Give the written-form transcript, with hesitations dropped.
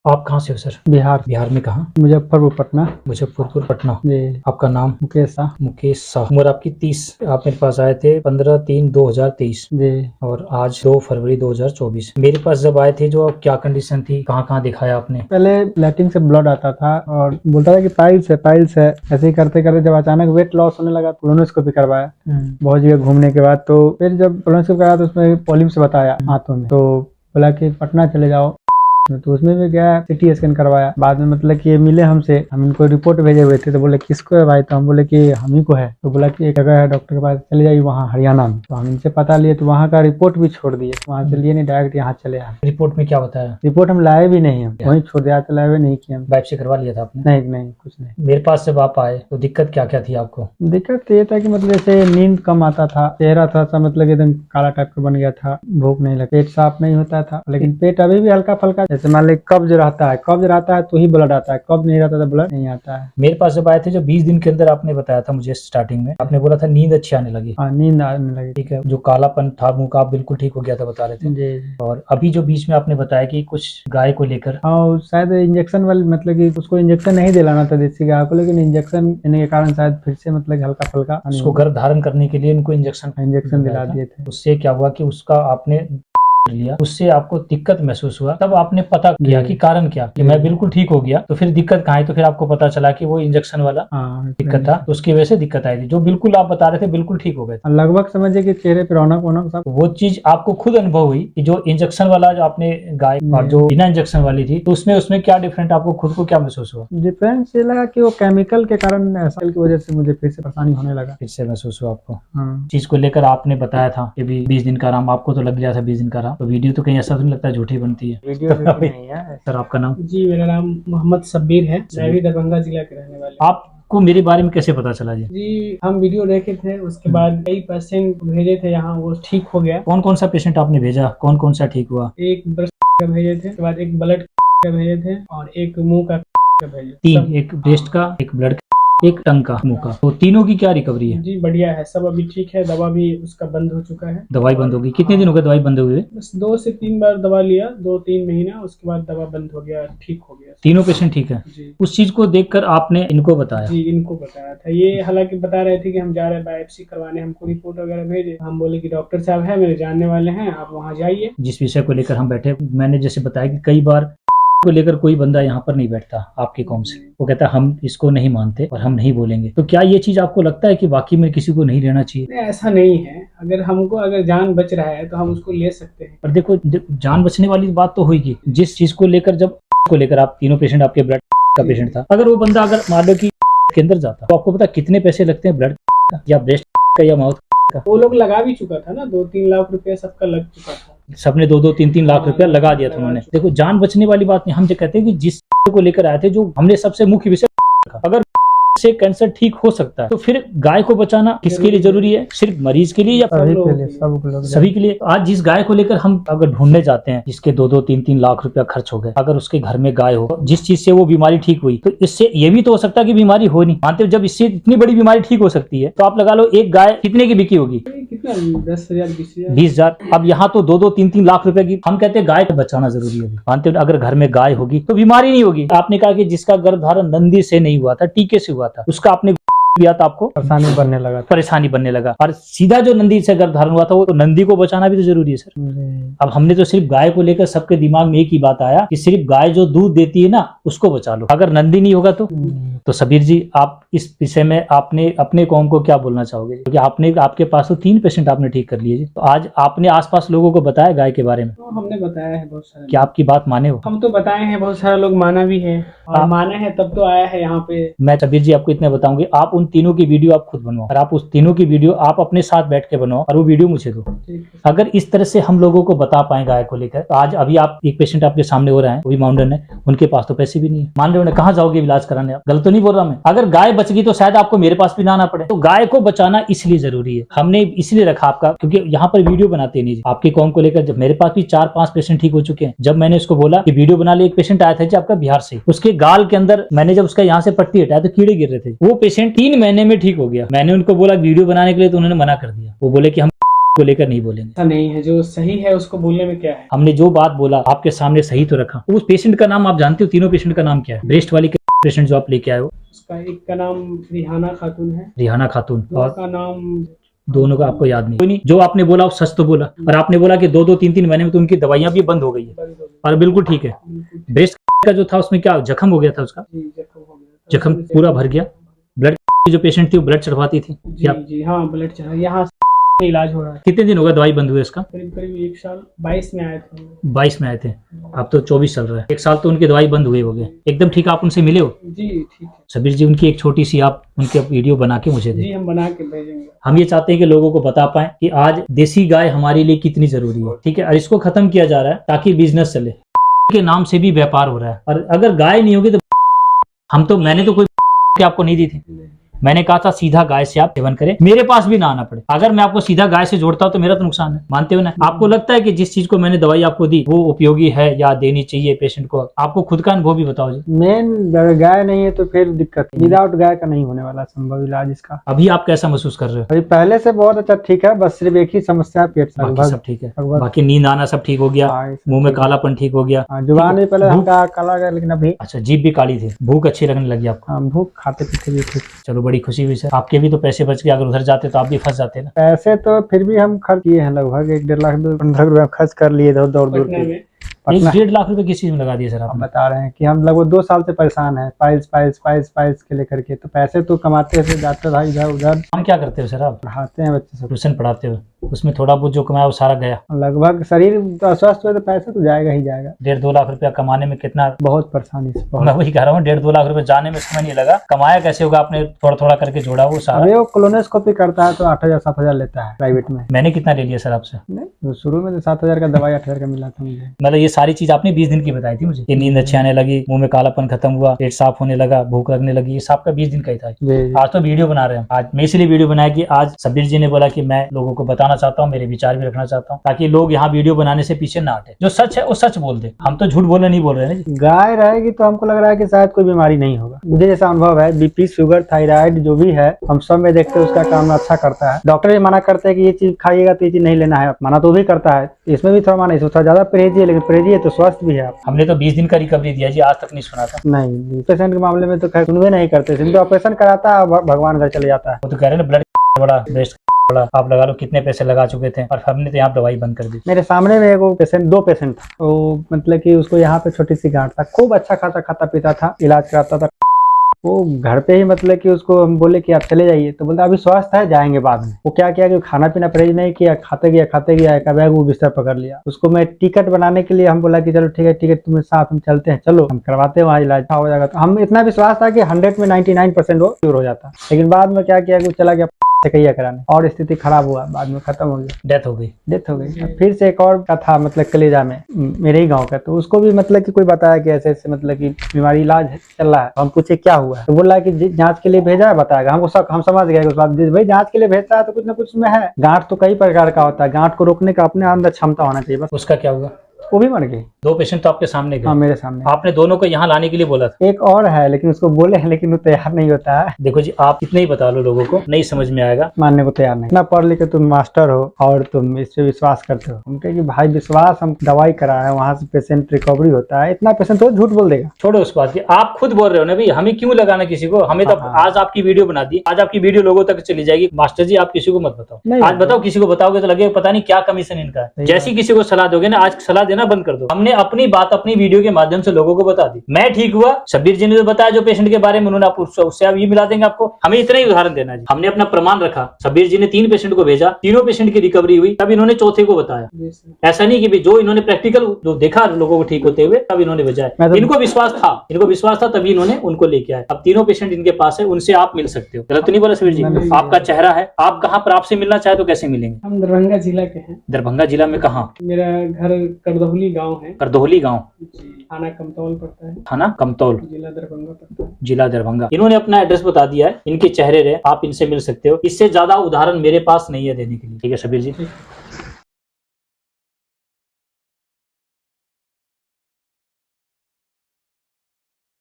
आप कहाँ से हो सर? बिहार। बिहार में कहाँ? मुजफ्फरपुर, पटना। मुजफ्फरपुर, पटना। जी। आपका नाम? मुकेश शाह। मुकेश शाह। उम्र आपकी 30। आप मेरे पास आए थे 15/3/2023 जी। और आज 2 फरवरी 2024। मेरे पास जब आए थे जो क्या कंडीशन थी, कहाँ कहाँ दिखाया आपने? पहले लैट्रिन से ब्लड आता था और बोलता था कि पाइल्स है। ऐसे ही करते करते जब अचानक वेट लॉस होने लगा तो कोलोनोस्कोपी करवाया बहुत जगह घूमने के बाद। तो फिर जब कोलोनोस्कोपी कराया तो उसमें पॉलिप्स बताया हाथों में, तो बोला कि पटना चले जाओ। तो उसमें भी गया, सिटी स्कैन करवाया। बाद में मतलब कि ये मिले हमसे, हम इनको रिपोर्ट भेजे हुए थे तो बोले किसको है भाई, तो हम बोले कि हम ही को है। तो बोला कि एक जगह है डॉक्टर के पास, चले जाइए वहाँ हरियाणा में। तो हम इनसे पता लिए तो वहाँ का रिपोर्ट भी छोड़ दिए, वहाँ से लिए नहीं, डायरेक्ट यहाँ चले आए। रिपोर्ट में क्या बताया? रिपोर्ट हम लाए भी नहीं, हम वहीं छोड़ दिया, तो लाए हुए नहीं किया। बाइप से करवा लिया था आपने? नहीं नहीं, कुछ नहीं। मेरे पास जब आप आए तो दिक्कत क्या क्या थी आपको? दिक्कत तो ये था कि मतलब जैसे नींद कम आता था, चेहरा थोड़ा सा मतलब एकदम काला टाइप का बन गया था, भूख नहीं लगती, पेट साफ नहीं होता था। लेकिन पेट अभी भी हल्का फल्का, जैसे मान ली कब्ज रहता है तो ही ब्लड आता है, कब्ज नहीं रहता तो ब्लड नहीं आता है। मेरे पास जब आए थे जो 20 दिन के अंदर आपने बताया था मुझे स्टार्टिंग में, आपने बोला था नींद अच्छी आने लगी। हाँ, नींद आने लगी। ठीक है, जो कालापन था मुंह का बिल्कुल ठीक हो गया था बता रहे थे। जी। और अभी जो बीच में आपने बताया कि कुछ गाय को लेकर, हाँ, शायद इंजेक्शन वाली, मतलब कि उसको इंजेक्शन नहीं दिलाना था देसी गाय को, लेकिन इंजेक्शन देने के कारण शायद फिर से मतलब हल्का फल्का उसको गर्भ धारण करने के लिए उनको इंजेक्शन दिला दिए थे। उससे क्या हुआ कि उसका आपने लिया, उससे आपको दिक्कत महसूस हुआ, तब आपने पता किया कि कारण क्या, कि मैं बिल्कुल ठीक हो गया तो फिर दिक्कत कहाँ है, तो फिर आपको पता चला कि वो इंजेक्शन वाला दिक्कत था, तो उसकी वजह से दिक्कत आई थी। जो बिल्कुल आप बता रहे थे बिल्कुल ठीक हो गए थे, लगभग समझिए कि चेहरे पे रौनक वौनक सब। वो चीज आपको खुद अनुभव हुई कि जो इंजेक्शन वाला जो आपने गाय और जो बिना इंजेक्शन वाली थी, तो उसमें क्या डिफरेंट, आपको खुद को क्या महसूस हुआ? डिफरेंस ये लगा कि वो केमिकल के कारण, ऐसा की वजह से मुझे फिर से परेशानी होने लगा। फिर से महसूस हुआ आपको? हाँ। चीज को लेकर आपने बताया था कि भी 20 दिन का आराम, आपको तो लग गया था 20 दिन का आराम, तो वीडियो तो कहीं ऐसा तो नहीं लगता है झूठी बनती है? वीडियो नहीं है सर आपका नाम? जी, मेरा नाम मोहम्मद शब्बीर है। मैं भी दरभंगा जिला के रहने वाले। आपको मेरे बारे में कैसे पता चला जी? जी, हम वीडियो देखे थे, उसके बाद कई पेशेंट भेजे थे यहाँ, वो ठीक हो गया। कौन कौन सा पेशेंट आपने भेजा, कौन कौन सा ठीक हुआ? एक ब्रेस्ट का भेजे थे, उसके बाद एक ब्लड का भेजे थे और एक मुंह का भेजे। तीन, एक ब्रेस्ट का, एक ब्लड, एक टंग का, मुंह का, तो तीनों की क्या रिकवरी है? जी बढ़िया है, सब अभी ठीक है। दवा भी उसका बंद हो चुका है। दवाई बंद होगी? कितने दिन हो गए दवाई बंद हुए? बस 2 से 3 बार दवा लिया, 2-3 महीना, उसके बाद दवा बंद हो गया, ठीक हो गया। तीनों पेशेंट ठीक है? जी। उस चीज को देखकर आपने इनको बताया? जी, इनको बताया था। ये हालांकि बता रहे थे कि हम जा रहे हैं बायोप्सी करवाने, हमको रिपोर्ट वगैरह भेजे। हम बोले कि डॉक्टर साहब है मेरे जानने वाले हैं, आप वहाँ जाइए। जिस विषय को लेकर हम बैठे, मैंने जैसे बताया कि कई बार को लेकर कोई बंदा यहाँ पर नहीं बैठता आपके कौम से, वो कहता है हम इसको नहीं मानते और हम नहीं बोलेंगे। तो क्या ये चीज आपको लगता है कि वाकई में किसी को नहीं लेना चाहिए? नहीं, ऐसा नहीं है। अगर जान बच रहा है तो हम उसको ले सकते हैं। पर देखो, जान बचने वाली बात तो होगी, जिस चीज को लेकर, जब को लेकर आप तीनों पेशेंट, आपके ब्लड का पेशेंट था, अगर वो बंदा अगर मान लो कि के अंदर जाता तो आपको पता कितने पैसे लगते हैं ब्लड का या ब्रेस्ट का या माउथ का? वो लोग लगा भी चुका था ना, 2-3 लाख रुपया सबका लग चुका था। सबने 2-3 लाख रुपया लगा दिया था उन्होंने। देखो, जान बचने वाली बात नहीं, हम जो कहते हैं कि जिस को लेकर आए थे, जो हमने सबसे मुख्य विषय रखा, अगर से कैंसर ठीक हो सकता है तो फिर गाय को बचाना किसके लिए जरूरी है? सिर्फ मरीज के लिए या सभी के लिए? आज जिस गाय को लेकर हम अगर ढूंढने जाते हैं, जिसके 2-3 लाख रुपया खर्च हो गए, अगर उसके घर में गाय हो, जिस चीज से वो बीमारी ठीक हुई, तो इससे ये भी तो हो सकता है कि बीमारी हो नहीं, मानते हो? जब इससे इतनी बड़ी बीमारी ठीक हो सकती है तो आप लगा लो एक गाय कितने की बिकी होगी? कितना, 10,000 20,000 20,000। अब यहाँ तो 2-3 लाख रुपए की। हम कहते हैं गाय को बचाना जरूरी है, मानते हो? अगर घर में गाय होगी तो बीमारी नहीं होगी। आपने कहा कि जिसका गर्भधारण नंदी से नहीं हुआ था, टीके से हुआ था, उसका आपने दिया तो आपको परेशानी बनने लगा और सीधा जो नंदी से गर्भधारण हुआ था, वो तो नंदी को बचाना भी तो जरूरी है सर। अब हमने तो सिर्फ गाय को लेकर सबके दिमाग में एक ही बात आया कि सिर्फ गाय जो दूध देती है ना, उसको बचा लो, अगर नंदी नहीं होगा तो सबीर जी, आप इस विषय में आपने अपने कौम को क्या बोलना चाहोगे? क्योंकि आपके पास तो 3 पेशेंट आपने ठीक कर लिए, तो आज आपने आसपास लोगों को बताया गाय के बारे में? तो हमने बताया है बहुत सारे। क्या आपकी बात माने हो? हम तो बताए हैं, बहुत सारे लोग माना भी है, और माना है तब तो आया है यहाँ पे। मैं सबीर जी आपको इतने बताऊंगी, आप उन तीनों की वीडियो आप खुद बनवाओ और आप उस तीनों की वीडियो आप अपने साथ बैठ के बनाओ और वो वीडियो मुझे दो। अगर इस तरह से हम लोगों को बता पाए गाय को लेकर, तो आज अभी आप एक पेशेंट आपके सामने हो रहा है, वो भी माउंटेन है, उनके पास तो पैसे भी नहीं है, मान रहे हो? कहाँ जाओगे इलाज कराने? आप गलत तो नहीं बोल रहा मैं? अगर गाय बच गई तो शायद आपको मेरे पास भी ना आना पड़े। तो गाय को बचाना इसलिए जरूरी है, हमने इसलिए रखा आपका, क्योंकि यहाँ पर वीडियो बनाते नहीं आपकी कौम को लेकर। जब मेरे पास भी 4-5 पेशेंट ठीक हो चुके हैं, जब मैंने उसको बोला कि वीडियो बना ले, एक पेशेंट आया था जी आपका बिहार से, उसके गाल के अंदर मैंने जब उसका यहाँ से पट्टी हटाया तो कीड़े गिर रहे थे, वो पेशेंट 3 महीने में ठीक हो गया। मैंने उनको बोला वीडियो बनाने के लिए, तो उन्होंने मना कर दिया। वो बोले कि हम को लेकर नहीं बोलेंगे। ऐसा नहीं है, जो सही है उसको बोलने में क्या है। हमने जो बात बोला आपके सामने सही तो रखा। उस पेशेंट का नाम आप जानते हो? तीनों पेशेंट का नाम क्या है? ब्रेस्ट वाली पेशेंट जो आप लेके आए हो, उसका एक का नाम रिहाना खातून है, रिहाना खातून, दो और का नाम दोनों का आपको याद नहीं? कोई नहीं, जो आपने बोला वो सच तो बोला। और आपने बोला कि 2-3 महीने में तो उनकी दवाइयां भी बंद हो गई है बंद हो गई। और बिल्कुल ठीक है। बिल्कुल ब्रेस्ट का जो था उसमें क्या जख्म हो गया था उसका? जी, जख्म हो गया था। जख्म पूरा भर गया। ब्लड की जो पेशेंट थी वो ब्लड चढ़वाती थी जी या जी हाँ, ब्लड चढ़ा, यहाँ से इलाज हो रहा है। कितने दिन हो गए दवाई बंद हुए इसका? करीब करीब 1 साल, 22 में आए थे। 22 में आए थे, अब तो 24 चल रहा है। 1 साल तो उनकी दवाई बंद हुए हो गए। एकदम ठीक, आप उनसे मिले हो? जी ठीक है सबीर जी, उनकी एक छोटी सी आप उनके वीडियो बना के मुझे जी, दें। हम बना के भेजेंगे। हम ये चाहते हैं कि लोगों को बता पाएं कि आज देसी गाय हमारे लिए कितनी जरूरी है, ठीक है। और इसको खत्म किया जा रहा है ताकि बिजनेस चले। के नाम से भी व्यापार हो रहा है, और अगर गाय नहीं होगी तो मैंने तो कोई आपको नहीं दी थी। मैंने कहा था सीधा गाय से आप सेवन करें, मेरे पास भी ना आना पड़े। अगर मैं आपको सीधा गाय से जोड़ता हूं तो मेरा तो नुकसान है, मानते हो ना? आपको लगता है कि जिस चीज को मैंने दवाई आपको दी वो उपयोगी है या देनी चाहिए पेशेंट को? आपको खुद का अनुभव भी बताओ जी। मेन गाय नहीं है तो फिर दिक्कत है। विदाउट गाय का नहीं होने वाला संभव इलाज इसका। अभी आप कैसा महसूस कर रहे हो? अभी पहले से बहुत अच्छा ठीक है, बस सिर्फ एक ही समस्या है, पेट से बाकी सब ठीक है, लगभग। बाकी नींद आना सब ठीक हो गया, हाँ, ये सब मुंह में ठीक है। कालापन ठीक हो गया? हाँ, जुबान भी पहले भूख- हल्का काला गया, लेकिन अभी अच्छा, जीभ भी काली थी, भूख अच्छी लगने लगी आपको? हाँ, भूख खाते पीते भी ठीक। चलो बड़ी खुशी हुई सर। आपके भी तो पैसे बच गए, अगर उधर जाते तो आप भी फंस जाते ना। पैसे तो फिर भी हम खर्च किए हैं, लगभग 1-1.5 लाख 15 रुपया खर्च कर लिए दौड़ दौड़ पटना के। में 1-1.5 लाख रुपए किस चीज में लगा दिए सर हम आपने? बता रहे हैं कि हम लगभग 2 साल से परेशान हैं, पाइल्स के लेकर के। तो पैसे तो कमाते थे, जाते भाई इधर उधर, हम क्या करते हो सर आप? पढ़ाते हैं बच्चे सब। ट्यूशन पढ़ाते हो, उसमें थोड़ा बहुत जो कमाया वो सारा गया। लगभग शरीर अस्वस्थ हुए तो पैसा तो जाएगा ही जाएगा। 1.5-2 लाख रुपया कमाने में कितना? बहुत परेशानी से मैं वही कह रहा हूँ, 1.5-2 लाख रुपए जाने में समय नहीं लगा, कमाया कैसे होगा? आपने थोड़ा थोड़ा करके जोड़ा वो सारा। अभी वो कोलोनोस्कोपी करता है तो 8,000-7,000 लेता है प्राइवेट में। मैंने कितना ले लिया सर आपसे? नहीं, तो शुरू में तो 7,000 का दवाई 8,000 का मिला था मुझे। मतलब ये सारी चीज आपने 20 दिन की बताई थी मुझे, कि नींद अच्छी आने लगी, मुंह में कालापन खत्म हुआ, पेट साफ होने लगा, भूख लगने लगी, ये सब का 20 दिन का ही था। जी आज तो वीडियो बना रहे हैं। आज मैं इसलिए वीडियो बनाया कि आज सबीर जी ने बोला कि मैं लोगों को बताना चाहता हूँ, मेरे विचार भी रखना चाहता हूँ, ताकि लोग यहाँ वीडियो बनाने से पीछे ना हटे। जो सच है वो सच बोल दे, हम तो झूठ बोलने नहीं बोल रहे हैं ना। गाय रहेगी तो हमको लग रहा है कि शायद कोई बीमारी नहीं होगा। मुझे जैसा अनुभव है, बीपी, शुगर, थायराइड जो भी है, हम सब में देखते हैं उसका काम अच्छा करता है। डॉक्टर भी मना करते हैं कि ये चीज खाइएगा तो ये चीज नहीं लेना है, मना तो भी करता है। इसमें भी थोड़ा मना, इसमें थोड़ा ज्यादा परहेजी है, लेकिन परहेजी है तो स्वस्थ भी है आप। हमने तो 20 दिन का रिकवरी दिया जी, आज तक नहीं सुना था। नहीं, पेशेंट के मामले में तो खैर सुनवे नहीं करते, सिर्फ ऑपरेशन कराता है, भगवान घर चले जाता है। वो तो कह रहे हैं ना, ब्लड बड़ा, ब्रेस्ट बड़ा, आप लगा लो कितने पैसे लगा चुके थे, और हमने तो यहाँ दवाई बंद कर दी। मेरे सामने में एगो पेशेंट, 2 पेशेंट था, तो मतलब कि उसको यहाँ पे छोटी सी गांठ था, खूब अच्छा खासा खाता पीता था, इलाज कराता था। वो घर पे ही मतलब कि उसको हम बोले कि आप चले जाइए, तो बोलता अभी स्वस्थ है, जाएंगे बाद में। वो क्या किया कि खाना पीना परहेज नहीं किया, खाते गया एक बैग वो बिस्तर पकड़ लिया। उसको मैं टिकट बनाने के लिए हम बोला कि चलो ठीक है, टिकट तुम्हें साथ हम चलते हैं, चलो हम करवाते हैं, वहाँ इलाज हो जाएगा। तो हम इतना विश्वास था कि 100 में 99% वो क्योर हो जाता। लेकिन बाद में क्या किया कि वो चला गया कहिया कराने, और स्थिति खराब हुआ, बाद में खत्म हो गया, डेथ हो गई। अब फिर से एक और का था, मतलब कलेजा में, मेरे ही गांव का, तो उसको भी मतलब कि कोई बताया कि ऐसे ऐसे मतलब कि बीमारी इलाज चल रहा है। हम पूछे क्या हुआ है, तो बोला कि जांच के लिए भेजा है, बताएगा। हमको शक, हम समझ गए उस बात, भाई जांच के लिए भेजता है तो कुछ ना कुछ में है। गांठ तो कई प्रकार का होता है, गांठ को रोकने का अपने अंदर क्षमता होना चाहिए बस। उसका क्या हुआ? वो भी मर गई। 2 पेशेंट तो आपके सामने हाँ, गए। मेरे सामने। आपने दोनों को यहाँ लाने के लिए बोला था। एक और है, लेकिन उसको बोले हैं, लेकिन वो तैयार नहीं होता है, देखो जी, आप इतना ही बता लो, लोगों को नहीं समझ में आएगा, मानने को तैयार नहीं। इतना पढ़ लिखे तुम मास्टर हो और तुम इस पे विश्वास करते हो। उनके कि भाई विश्वास, हम दवाई कराए, वहां से पेशेंट रिकवरी होता है, इतना पेशेंट तो झूठ बोल देगा। छोड़ो उस बात की। आप खुद बोल रहे हो ना भाई, हमें क्यों लगाना किसी को? हमें तो हाँ। आज आपकी वीडियो बना दी, आज आपकी वीडियो लोगों तक चली जाएगी। मास्टर जी आप किसी को मत बताओ, नहीं, आज बताओ, किसी को बताओगे तो लगेगा पता नहीं क्या कमीशन इनका है। सही जैसी किसी को सलाह दोगे ना, आज सलाह देना बंद कर दो। हमने अपनी बात अपनी वीडियो के माध्यम से लोगों को बता दी। मैं ठीक हुआ, सबीर जी ने जो बताया जो पेशेंट के बारे में, उन्होंने आप उससे आप ये मिला देंगे आपको। हमें इतना ही उदाहरण देना है। हमने अपना प्रमाण रखा, सबीर जी ने 3 पेशेंट को भेजा, तीनों पेशेंट की रिकवरी हुई, तब इन्होंने चौथे को बताया। जी सर। ऐसा नहीं कि जो इन्होंने प्रैक्टिकल जो देखा लोगों को ठीक होते हुए, तब इन्होंने भेजा है। इनको विश्वास था तभी इन्होंने उनको लेके आए। अब तीनों पेशेंट इनके पास है, उनसे आप मिल सकते हो। गलत तो नहीं बोला सबीर जी? नहीं, आपका चेहरा है, आप कहाँ पर, आपसे मिलना चाहे तो कैसे मिलेंगे? हम दरभंगा जिला के हैं। दरभंगा जिला में कहाँ? मेरा घर करदोहली गांव है। करदोहली गांव, जी, थाना कमतौल पड़ता है, थाना कमतौल, जिला दरभंगा पड़ता है। जिला दरभंगा। इन्होंने अपना एड्रेस बता दिया है, इनके चेहरे रहे, आप इनसे मिल सकते हो। इससे ज्यादा उदाहरण मेरे पास नहीं है देने के लिए। ठीक है सबीर जी।